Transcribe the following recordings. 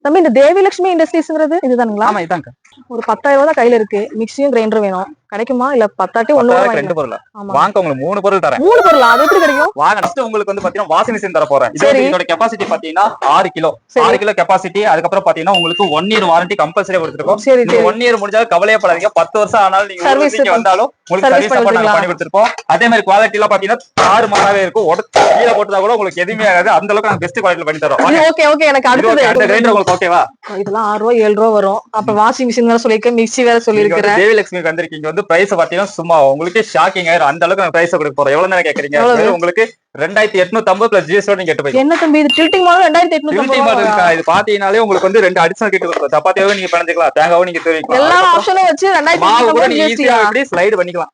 தம்பி இந்த தேவிலட்சுமி இண்டஸ்ட்ரீஸ்ங்கிறது இதுதானுங்களா? ஆமா இதாங்க. ஒரு 10,000 தான் கையில இருக்கு. மிக்சியும் கிரைண்டரும் வேணும். கிடைக்குமா? இல்ல 10 ஒண்ணு ரெண்டு பொருள் வாங்க, உங்களுக்கு 3 பொருள் தரேன். 3 பொருளா? அது எப்படி கிடைக்கும்? வாங்க. நெக்ஸ்ட் உங்களுக்கு வந்து பாத்தீங்கன்னா வாஷிங் மிஷின் தர போறேன். இதோட கெபாசிட்டி பாத்தீங்கன்னா 6 கிலோ. 6 kilo capacity. அதுக்கப்புறம் பாத்தீங்கன்னா உங்களுக்கு 1 இயர் வாரண்டி கம்பல்சரி கொடுத்துருக்கோம். நீங்க 1 இயர் முடிஞ்சாலும் கவலையப்படாதீங்க. 10 வருஷம் ஆனாலும் நீங்க வந்தாலும் உங்களுக்கு சர்வீஸ் சப்போர்ட் நாங்க பண்ணி கொடுத்துருப்போம். அதே மாதிரி குவாலிட்டி எல்லாம் பாத்தீங்கன்னா 6 மாசாவே இருக்கும். கீழே போட்டதா கூட உங்களுக்கு எதுவுமே ஆகாது. அந்த அளவுக்கு நாங்க பெஸ்ட் குவாலிட்டில பண்ணி தரோம். Okay okay. எனக்கு அடுத்து அந்த கிரைண்டர் உங்களுக்கு ஓகேவா? இதெல்லாம் 6 ரூபாய் 7 ரூபாய் வரும். அப்ப வாஷிங் மிஷின் வேற சொல்லிருக்கேன், மிக்ஸி வேற சொல்லிருக்கேன். தேவிலட்சுமி வந்திருக்கீங்க வந்து பிரைஸ் பாத்தீங்கன்னா சும்மா உங்களுக்கு ஷாக்கிங் ஆயிரும். அந்த அளவுக்கு நான் பிரைஸ் கொடுக்க போறோம். எவ்வளவு நேரம் கேக்குறீங்க? உங்களுக்கு 2850 பிளஸ் ஜிஎஸ்டி நீங்க கேட்டு போய். என்ன தம்பி இது டில்டிங் மாடல் 2850 இருக்கா? இது பாத்தீங்கனாலே உங்களுக்கு வந்து 2 அடிஷனல் கிட் கொடுக்கும். சப்பாத்தியாவும் நீங்க பண்ணிக்கலாம், தேங்காவும் நீங்க துவைக்கலாம். எல்லா ஆப்ஷனும் வச்சு 2850 ஜிஎஸ்டி இப்படி ஸ்லைடு பண்ணிக்கலாம்.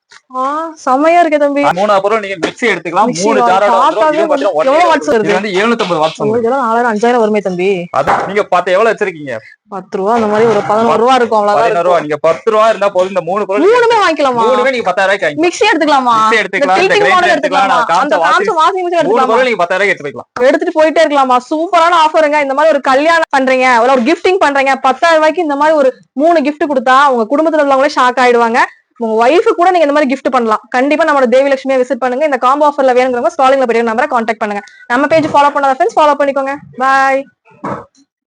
செமையா இருக்கு தம்பி. 3 பொருள் நீங்க மிக்ஸி எடுத்துக்கலாம். 3 ஜார் எவ்வளவு வாட்ஸ் வருது? இது வந்து 750 வாட்ஸ் வருது. இதெல்லாம் 4000 5000 வருமே தம்பி. அத நீங்க பார்த்து எவ்வளவு வச்சிருக்கீங்க? 10 ரூபாய் அந்த மாதிரி ஒரு 11 ரூபாய் இருக்கும். அவ்வளவுதான். 11 ரூபாய். நீங்க 10 ரூபாய் இருந்தா போதும். இந்த 3 பொருள் மூணுமே வாங்கிக்கலாமா? மூணுமே நீங்க 10000 ரூபாய்க்கு வாங்கிக்கலாம். மிக்ஸி எடுத்துக்கலாமா? மிக்ஸி எடுத்துக்கலாம், இந்த கிரைண்டர் எடுத்துக்கலாம், அந்த வாஷிங் மிஷின் எடுத்துக்கலாம். 3 பொருள் நீங்க 10000 ரூபாய்க்கு எடுத்துக்கலாம். எடுத்துட்டு போயிட்டே இருக்கலாமா? சூப்பரான ஆஃபருங்க. இந்த மாதிரி ஒரு கல்யாணம் பண்றீங்க, ஒரு கிஃப்டிங் பண்றீங்க, 10000 ரூபாய்க்கு இந்த மாதிரி ஒரு 3 gift கொடுத்தா உங்க குடும்பத்துல உள்ளவங்களே ஷாக் ஆயிடுவாங்க. உங்க ஒய்ஃபு கூட நீங்க இந்த மாதிரி gift பண்ணலாம். கண்டிப்பா நம்ம தேவிலட்சுமியை விசிட் பண்ணுங்க. இந்த காம்போ ஆஃபர்ல வேணுங்கிறவங்க ஸ்க்ராலிங்ல போய் நம்பரை கான்டாக்ட் பண்ணுங்க. நம்ம பேஜ் ஃபாலோ பண்ணாத ஃப்ரெண்ட்ஸ் ஃபாலோ பண்ணிக்கோங்க. பாய்.